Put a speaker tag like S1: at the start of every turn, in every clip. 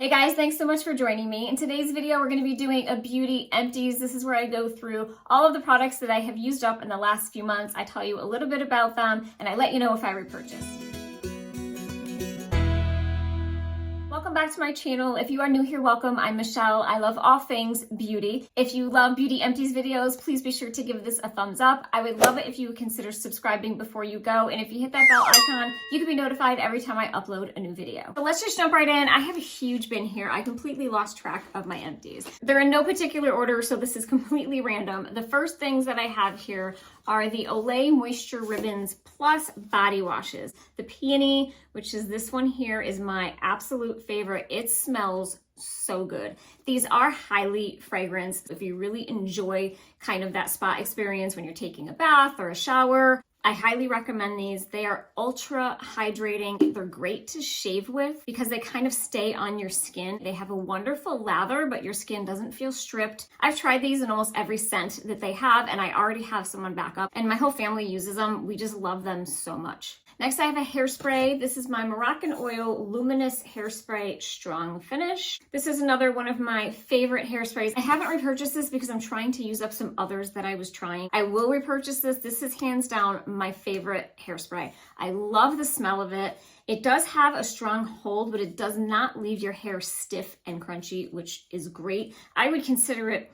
S1: Hey guys, thanks so much for joining me. In today's video, we're going to be doing a beauty empties. This is where I go through all of the products that I have used up in the last few months. I tell you a little bit about them and I let you know if I repurchase. Welcome back to my channel. If you are new here, welcome. I'm Michelle. I love all things beauty. If you love beauty empties videos, please be sure to give this a thumbs up. I would love it if you would consider subscribing before you go. And if you hit that bell icon, you can be notified every time I upload a new video. So let's just jump right in. I have a huge bin here. I completely lost track of my empties. They're in no particular order, so this is completely random. The first things that I have here are the OLAY Moisture Ribbons Plus Body Washes. The Peony, which is this one here, is my absolute favorite. It smells so good. These are highly fragranced. If you really enjoy kind of that spa experience when you're taking a bath or a shower, I highly recommend these. They are ultra hydrating. They're great to shave with because they kind of stay on your skin. They have a wonderful lather, but your skin doesn't feel stripped. I've tried these in almost every scent that they have, and I already have some on backup, and my whole family uses them. We just love them so much. Next, I have a hairspray. This is my Moroccan Oil Luminous Hairspray Strong Finish. This is another one of my favorite hairsprays. I haven't repurchased this because I'm trying to use up some others that I was trying. I will repurchase this. This is hands down my favorite hairspray. I love the smell of it. It does have a strong hold, but it does not leave your hair stiff and crunchy, which is great. I would consider it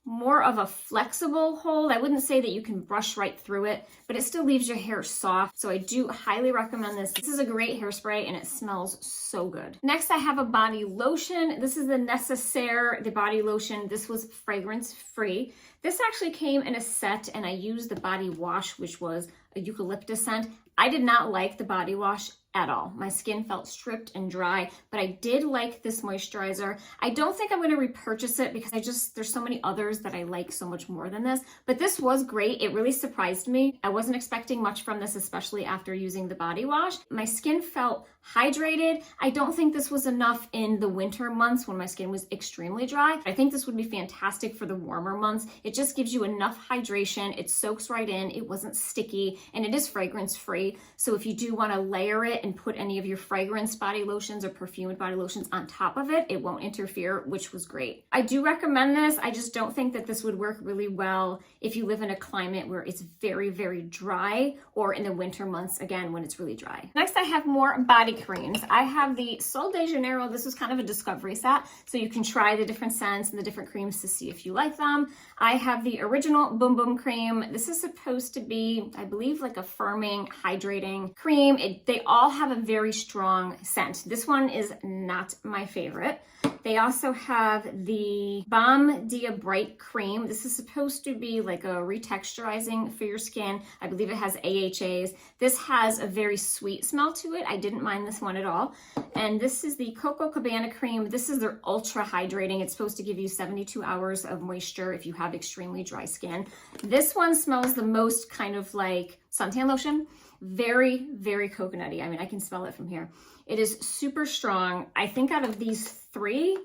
S1: more of a flexible hold. I wouldn't say that you can brush right through it, but it still leaves your hair soft. So I do highly recommend this. This is a great hairspray and it smells so good. Next, I have a body lotion. This is the NECESSAIRE, the body lotion. This was fragrance free. This actually came in a set and I used the body wash, which was a eucalyptus scent. I did not like the body wash at all. My skin felt stripped and dry, but I did like this moisturizer. I don't think I'm going to repurchase it because there's so many others that I like so much more than this, but this was great. It really surprised me. I wasn't expecting much from this, especially after using the body wash. My skin felt hydrated. I don't think this was enough in the winter months when my skin was extremely dry. I think this would be fantastic for the warmer months. It just gives you enough hydration. It soaks right in. It wasn't sticky and it is fragrance free. So if you do want to layer it and put any of your fragrance body lotions or perfumed body lotions on top of it, it won't interfere, which was great. I do recommend this. I just don't think that this would work really well if you live in a climate where it's very, very dry, or in the winter months, again, when it's really dry. Next, I have more body creams. I have the Sol de Janeiro. This was kind of a discovery set, so you can try the different scents and the different creams to see if you like them. I have the original Boom Boom cream. This is supposed to be, I believe, like a firming, hydrating cream. They all have a very strong scent. This one is not my favorite. They also have the Balm Dia Bright cream. This is supposed to be like a retexturizing for your skin. I believe it has AHAs. This has a very sweet smell to it. I didn't mind this one at all. And this is the Coco Cabana cream. This is their ultra hydrating. It's supposed to give you 72 hours of moisture if you have extremely dry skin. This one smells the most kind of like suntan lotion. Very, very coconutty. I mean, I can smell it from here. It is super strong. I think out of these three,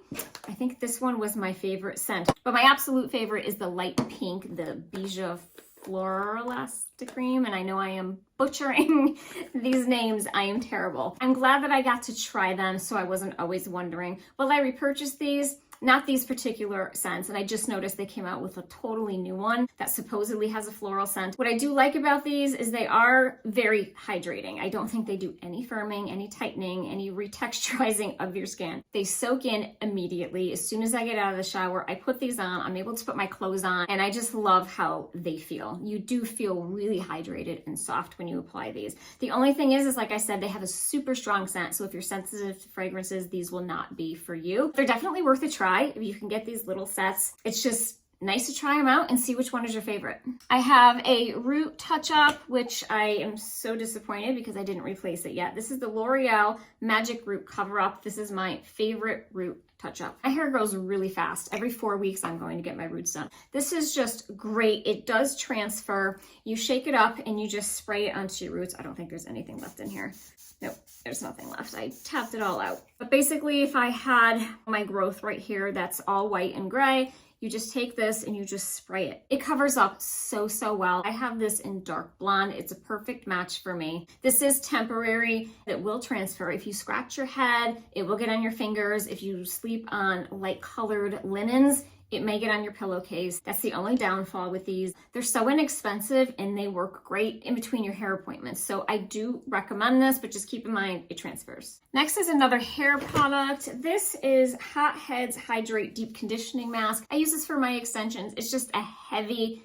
S1: I think this one was my favorite scent. But my absolute favorite is the light pink, the Bija Florelastic cream. And I know I am butchering these names. I am terrible. I'm glad that I got to try them so I wasn't always wondering, will I repurchase these? Not these particular scents, and I just noticed they came out with a totally new one that supposedly has a floral scent. What I do like about these is they are very hydrating. I don't think they do any firming, any tightening, any retexturizing of your skin. They soak in immediately. As soon as I get out of the shower, I put these on. I'm able to put my clothes on, and I just love how they feel. You do feel really hydrated and soft when you apply these. The only thing is like I said, they have a super strong scent, so if you're sensitive to fragrances, these will not be for you. They're definitely worth a try. If you can get these little sets, it's just nice to try them out and see which one is your favorite. I have a root touch-up, which I am so disappointed because I didn't replace it yet. This is the L'Oreal Magic Root Cover-Up. This is my favorite root touch-up. My hair grows really fast. Every 4 weeks, I'm going to get my roots done. This is just great. It does transfer. You shake it up and you just spray it onto your roots. I don't think there's anything left in here. Nope, there's nothing left. I tapped it all out. But basically, if I had my growth right here that's all white and gray, You just take this and you just spray it. It covers up so well. I have this in dark blonde. It's a perfect match for me. This is temporary. It will transfer. If you scratch your head, it will get on your fingers. If you sleep on light colored linens, it may get on your pillowcase. That's the only downfall with these. They're so inexpensive and they work great in between your hair appointments. So I do recommend this, but just keep in mind it transfers. Next is another hair product. This is HOTHEADS Hydrate Deep Conditioning Mask. I use this for my extensions. It's just a heavy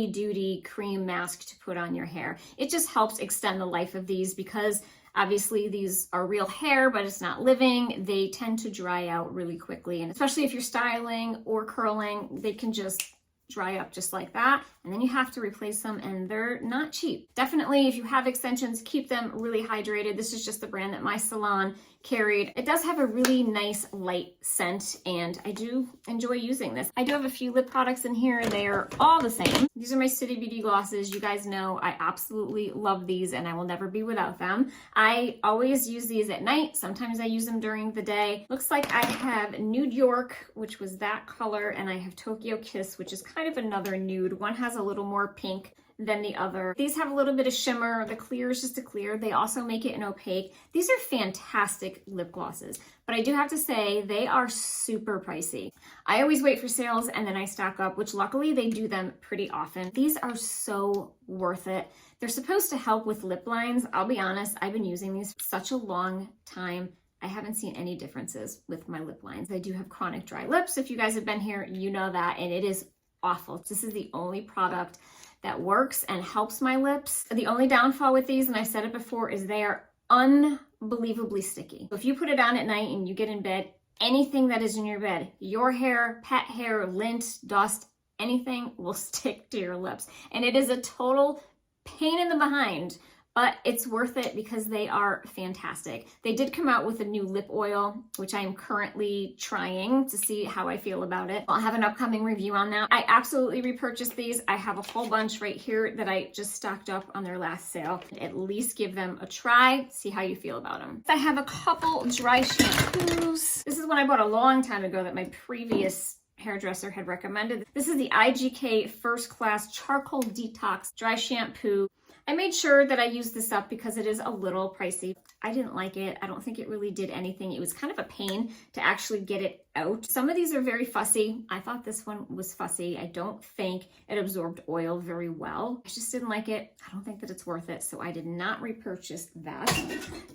S1: duty cream mask to put on your hair. It just helps extend the life of these because obviously these are real hair, but it's not living. They tend to dry out really quickly. And especially if you're styling or curling, they can just dry up just like that. And then you have to replace them and they're not cheap. Definitely, if you have extensions, keep them really hydrated. This is just the brand that my salon carried. It does have a really nice light scent and I do enjoy using this. I do have a few lip products in here. They are all the same. These are my City Beauty glosses. You guys know I absolutely love these and I will never be without them. I always use these at night. Sometimes I use them during the day. Looks like I have Nude York, which was that color, and I have Tokyo Kiss, which is kind of another nude. One has a little more pink than the other. These have a little bit of shimmer. The clear is just a clear. They also make it an opaque. These are fantastic lip glosses, but I do have to say they are super pricey. I always wait for sales and then I stock up, which luckily they do them pretty often. These are so worth it. They're supposed to help with lip lines. I'll be honest, I've been using these for such a long time. I haven't seen any differences with my lip lines. I do have chronic dry lips. If you guys have been here, you know that, and it is awful. This is the only product that works and helps my lips. The only downfall with these, and I said it before, is they are unbelievably sticky. If you put it on at night and you get in bed, anything that is in your bed, your hair, pet hair, lint, dust, anything will stick to your lips. And it is a total pain in the behind, but it's worth it because they are fantastic. They did come out with a new lip oil, which I am currently trying to see how I feel about it. I'll have an upcoming review on that. I absolutely repurchased these. I have a whole bunch right here that I just stocked up on their last sale. At least give them a try, see how you feel about them. I have a couple dry shampoos. This is one I bought a long time ago that my previous hairdresser had recommended. This is the IGK First Class Charcoal Detox Dry Shampoo. I made sure that I used this up because it is a little pricey. I didn't like it. I don't think it really did anything. It was kind of a pain to actually get it out. Some of these are very fussy. I thought this one was fussy. I don't think it absorbed oil very well. I just didn't like it. I don't think that it's worth it, so I did not repurchase that.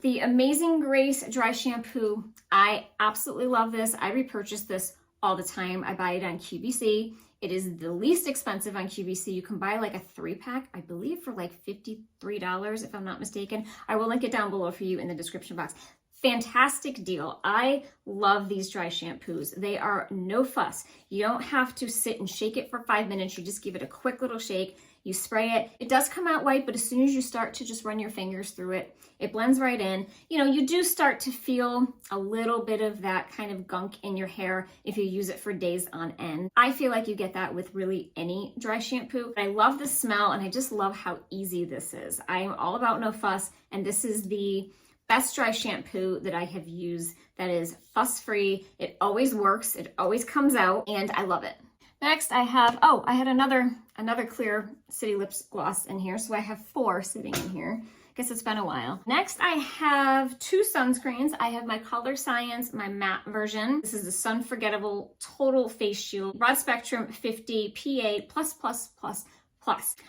S1: The Amazing Grace Dry Shampoo. I absolutely love this. I repurchase this all the time. I buy it on QVC. It is the least expensive on QVC. You can buy like a 3-pack, I believe, for like $53 if I'm not mistaken. I will link it down below for you in the description box. Fantastic deal. I love these dry shampoos. They are no fuss. You don't have to sit and shake it for 5 minutes. You just give it a quick little shake. You spray it. It does come out white, but as soon as you start to just run your fingers through it, it blends right in. You know, you do start to feel a little bit of that kind of gunk in your hair if you use it for days on end. I feel like you get that with really any dry shampoo. I love the smell and I just love how easy this is. I am all about no fuss, and this is the best dry shampoo that I have used that is fuss-free. It always works. It always comes out and I love it. Next I have, I had another clear City Lips gloss in here. So I have 4 sitting in here. Guess it's been a while. Next I have 2 sunscreens. I have my Color Science, my matte version. This is the Sun Forgettable Total Face Shield, Broad Spectrum 50 PA++++.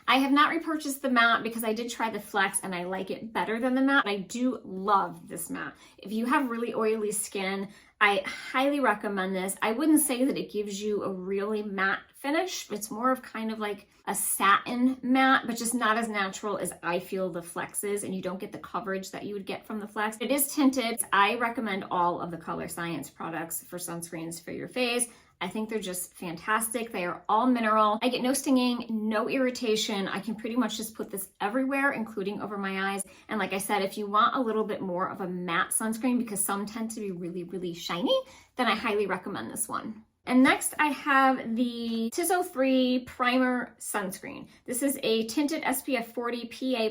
S1: I have not repurchased the matte because I did try the Flex and I like it better than the matte. I do love this matte. If you have really oily skin, I highly recommend this. I wouldn't say that it gives you a really matte finish. It's more of kind of like a satin matte, but just not as natural as I feel the Flex is, and you don't get the coverage that you would get from the Flex. It is tinted. I recommend all of the Color Science products for sunscreens for your face. I think they're just fantastic. They are all mineral. I get no stinging, no irritation. I can pretty much just put this everywhere, including over my eyes. And like I said, if you want a little bit more of a matte sunscreen, because some tend to be really, really shiny, then I highly recommend this one. And next I have the TIZIO 3 Primer Sunscreen. This is a tinted SPF 40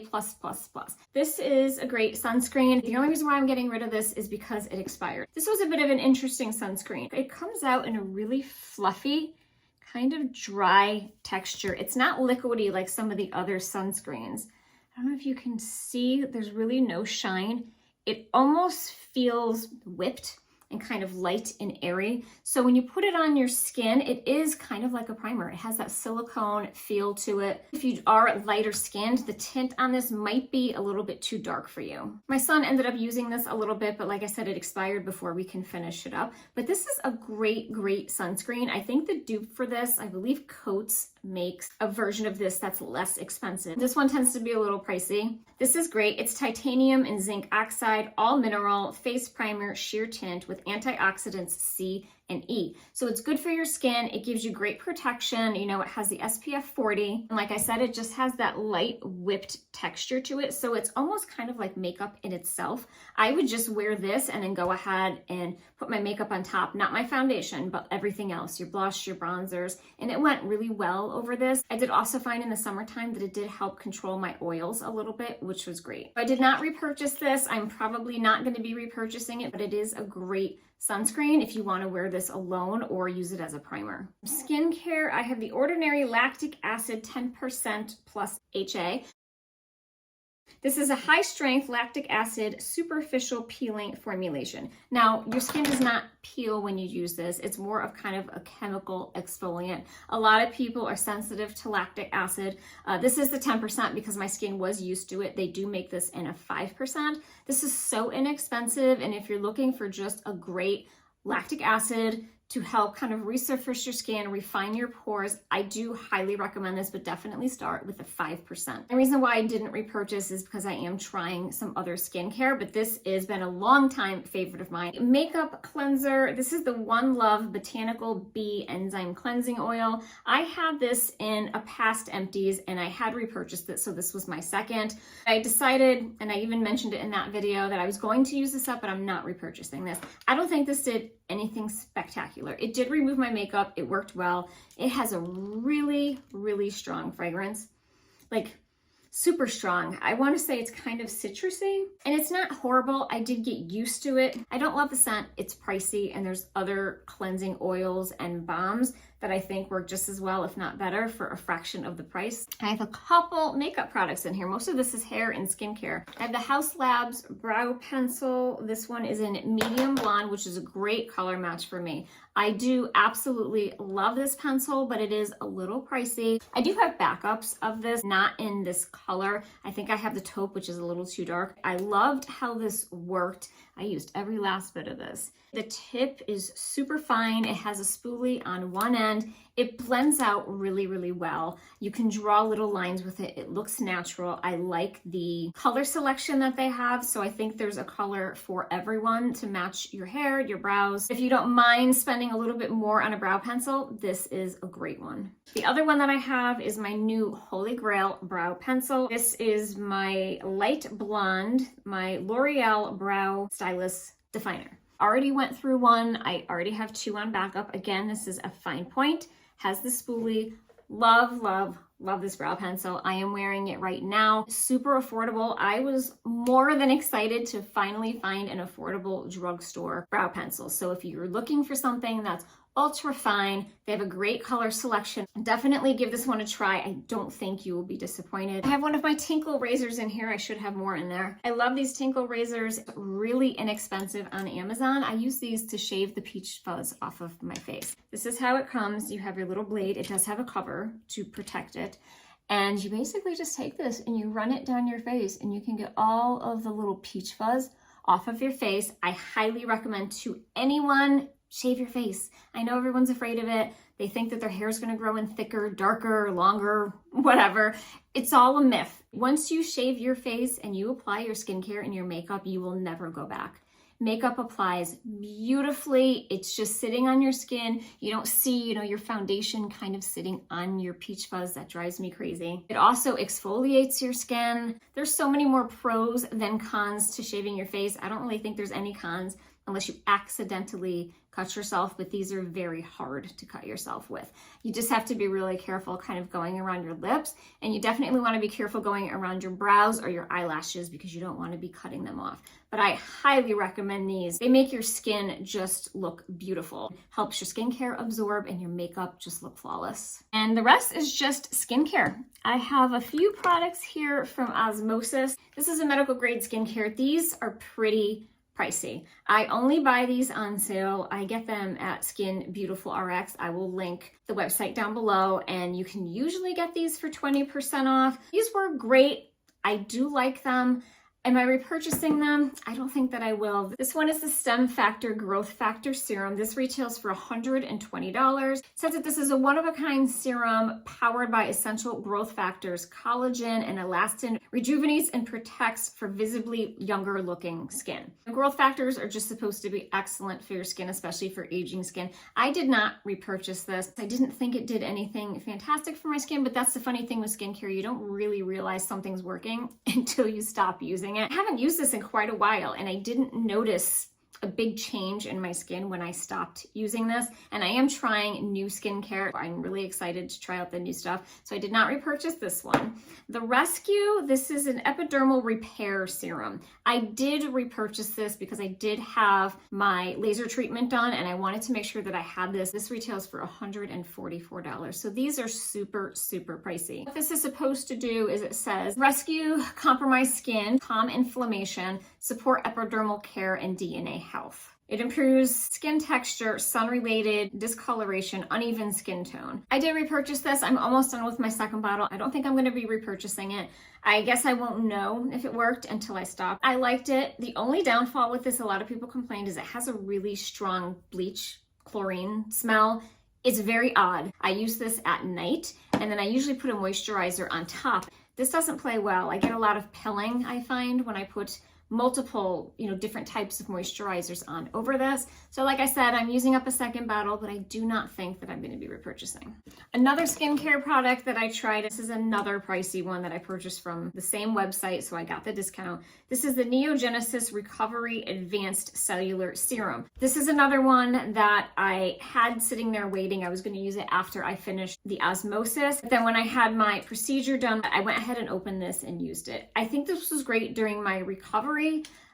S1: PA+++. This is a great sunscreen. The only reason why I'm getting rid of this is because it expired. This was a bit of an interesting sunscreen. It comes out in a really fluffy kind of dry texture. It's not liquidy like some of the other sunscreens. I don't know if you can see, there's really no shine. It almost feels whipped and kind of light and airy. So when you put it on your skin, it is kind of like a primer. It has that silicone feel to it. If you are lighter skinned, the tint on this might be a little bit too dark for you. My son ended up using this a little bit, but like I said, it expired before we can finish it up. But this is a great, great sunscreen. I think the dupe for this, I believe Coats makes a version of this that's less expensive. This one tends to be a little pricey. This is great. It's titanium and zinc oxide, all mineral, face primer, sheer tint with antioxidants C and E. So it's good for your skin. It gives you great protection. You know, it has the SPF 40. And like I said, it just has that light whipped texture to it. So it's almost kind of like makeup in itself. I would just wear this and then go ahead and put my makeup on top, not my foundation, but everything else, your blush, your bronzers. And it went really well over this. I did also find in the summertime that it did help control my oils a little bit, which was great. I did not repurchase this. I'm probably not going to be repurchasing it, but it is a great sunscreen if you want to wear this alone or use it as a primer. Skincare, I have the Ordinary Lactic Acid 10% plus HA. This is a high-strength lactic acid superficial peeling formulation. Now, your skin does not peel when you use this. It's more of kind of a chemical exfoliant. A lot of people are sensitive to lactic acid. This is the 10% because my skin was used to it. They do make this in a 5%. This is so inexpensive, and if you're looking for just a great lactic acid to help kind of resurface your skin, refine your pores, I do highly recommend this, but definitely start with the 5%. The reason why I didn't repurchase is because I am trying some other skincare, but this has been a long time favorite of mine. Makeup cleanser, this is the One Love Botanical Bee Enzyme Cleansing Oil. I had this in a past empties and I had repurchased it, so this was my second. I decided, and I even mentioned it in that video, that I was going to use this up, but I'm not repurchasing this. I don't think this did anything spectacular. It did remove my makeup. It worked well. It has a really, really strong fragrance, like super strong. I want to say it's kind of citrusy, and it's not horrible. I did get used to it. I don't love the scent. It's pricey, and there's other cleansing oils and balms that I think work just as well, if not better, for a fraction of the price. I have a couple makeup products in here. Most of this is hair and skincare. I have the Haus Labs Brow Pencil. This one is in medium blonde, which is a great color match for me. I do absolutely love this pencil, but it is a little pricey. I do have backups of this, not in this color. I think I have the taupe, which is a little too dark. I loved how this worked. I used every last bit of this. The tip is super fine. It has a spoolie on one end. It blends out really, really well. You can draw little lines with it. It looks natural. I like the color selection that they have. So I think there's a color for everyone to match your hair, your brows. If you don't mind spending a little bit more on a brow pencil, this is a great one. The other one that I have is my new Holy Grail brow pencil. This is my light blonde, my L'Oreal Brow Stylus Definer. Already went through one. I already have two on backup. Again, this is a fine point. Has the spoolie. Love, love, love this brow pencil. I am wearing it right now. Super affordable. I was more than excited to finally find an affordable drugstore brow pencil. So if you're looking for something that's ultra fine, they have a great color selection. Definitely give this one a try. I don't think you will be disappointed. I have one of my TINKLE razors in here. I should have more in there. I love these TINKLE razors. Really inexpensive on Amazon. I use these to shave the peach fuzz off of my face. This is how it comes. You have your little blade. It does have a cover to protect it. And you basically just take this and you run it down your face and you can get all of the little peach fuzz off of your face. I highly recommend to anyone, shave your face. I know everyone's afraid of it. They think that their hair is going to grow in thicker, darker, longer, whatever. It's all a myth. Once you shave your face and you apply your skincare and your makeup, you will never go back. Makeup applies beautifully. It's just sitting on your skin. You don't see, your foundation kind of sitting on your peach fuzz. That drives me crazy. It also exfoliates your skin. There's so many more pros than cons to shaving your face. I don't really think there's any cons unless you accidentally cut yourself, but these are very hard to cut yourself with. You just have to be really careful kind of going around your lips, and you definitely want to be careful going around your brows or your eyelashes because you don't want to be cutting them off. But I highly recommend these. They make your skin just look beautiful. Helps your skincare absorb and your makeup just look flawless. And the rest is just skincare. I have a few products here from OSMOSIS. This is a medical grade skincare. These are pretty pricey. I only buy these on sale. I get them at Skin Beautiful RX. I will link the website down below, and you can usually get these for 20% off. These were great. I do like them. Am I repurchasing them? I don't think that I will. This one is the STEMFACTOR Growth Factor Serum. This retails for $120. It says that this is a one-of-a-kind serum powered by essential growth factors, collagen and elastin, rejuvenates and protects for visibly younger looking skin. The growth factors are just supposed to be excellent for your skin, especially for aging skin. I did not repurchase this. I didn't think it did anything fantastic for my skin, but that's the funny thing with skincare. You don't really realize something's working until you stop using it. I haven't used this in quite a while, and I didn't notice a big change in my skin when I stopped using this. And I am trying new skincare. I'm really excited to try out the new stuff. So I did not repurchase this one. The Rescue, this is an epidermal repair serum. I did repurchase this because I did have my laser treatment done and I wanted to make sure that I had this. This retails for $144. So these are super, super pricey. What this is supposed to do is it says, rescue compromised skin, calm inflammation, support epidermal care and DNA health. It improves skin texture, sun-related discoloration, uneven skin tone. I did repurchase this. I'm almost done with my second bottle. I don't think I'm going to be repurchasing it. I guess I won't know if it worked until I stop. I liked it. The only downfall with this, a lot of people complained, is it has a really strong bleach chlorine smell. It's very odd. I use this at night, and then I usually put a moisturizer on top. This doesn't play well. I get a lot of pilling, I find, when I put multiple, different types of moisturizers on over this. So like I said, I'm using up a second bottle, but I do not think that I'm going to be repurchasing. Another skincare product that I tried, this is another pricey one that I purchased from the same website, so I got the discount. This is the Neogenesis Recovery Advanced Cellular Serum. This is another one that I had sitting there waiting. I was going to use it after I finished the OSMOSIS. But then when I had my procedure done, I went ahead and opened this and used it. I think this was great during my recovery.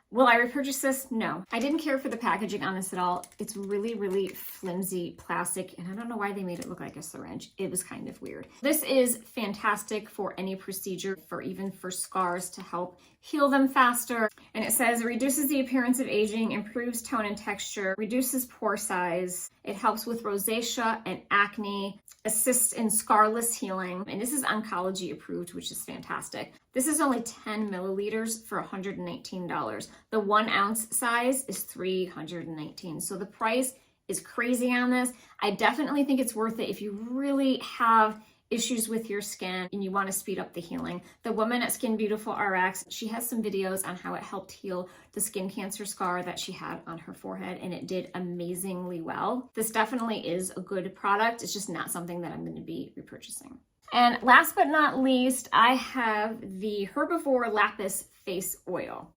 S1: Will I repurchase this? No. I didn't care for the packaging on this at all. It's really, really flimsy plastic, and I don't know why they made it look like a syringe. It was kind of weird. This is fantastic for any procedure, even for scars, to help heal them faster. And it says it reduces the appearance of aging, improves tone and texture, reduces pore size. It helps with rosacea and acne, assists in scarless healing. And this is oncology approved, which is fantastic. This is only 10 milliliters for $119. The 1 ounce size is $319. So the price is crazy on this. I definitely think it's worth it if you really have issues with your skin and you want to speed up the healing. The woman at Skin Beautiful RX, she has some videos on how it helped heal the skin cancer scar that she had on her forehead, and it did amazingly well. This definitely is a good product. It's just not something that I'm going to be repurchasing. And last but not least, I have the Herbivore Lapis Face Oil.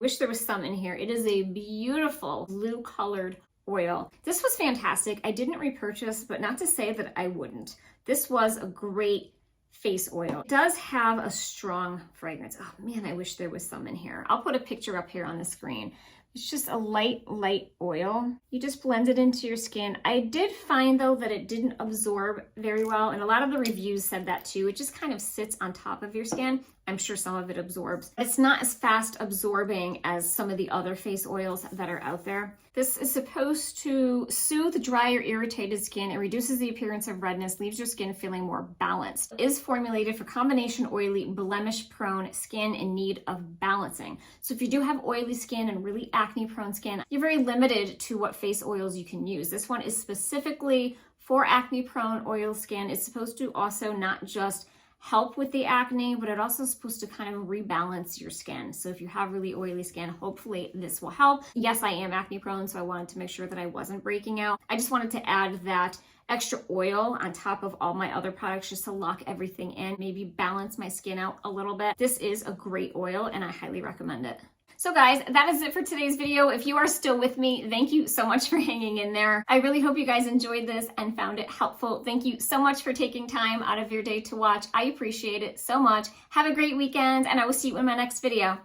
S1: Wish there was some in here. It is a beautiful blue colored oil. This was fantastic. I didn't repurchase, but not to say that I wouldn't. This was a great face oil. It does have a strong fragrance. Oh man, I wish there was some in here. I'll put a picture up here on the screen. It's just a light oil. You just blend it into your skin. I did find though that it didn't absorb very well, and a lot of the reviews said that too. It just kind of sits on top of your skin. I'm sure some of it absorbs. It's not as fast absorbing as some of the other face oils that are out there. This is supposed to soothe dry or irritated skin. It reduces the appearance of redness, leaves your skin feeling more balanced. It is formulated for combination oily, blemish-prone skin in need of balancing. So if you do have oily skin and really acne-prone skin, you're very limited to what face oils you can use. This one is specifically for acne-prone oil skin. It's supposed to also not just help with the acne, but it also is supposed to kind of rebalance your skin. So if you have really oily skin, hopefully this will help. Yes, I am acne prone, so I wanted to make sure that I wasn't breaking out. I just wanted to add that extra oil on top of all my other products just to lock everything in, maybe balance my skin out a little bit. This is a great oil and I highly recommend it. So guys, that is it for today's video. If you are still with me, thank you so much for hanging in there. I really hope you guys enjoyed this and found it helpful. Thank you so much for taking time out of your day to watch. I appreciate it so much. Have a great weekend, and I will see you in my next video.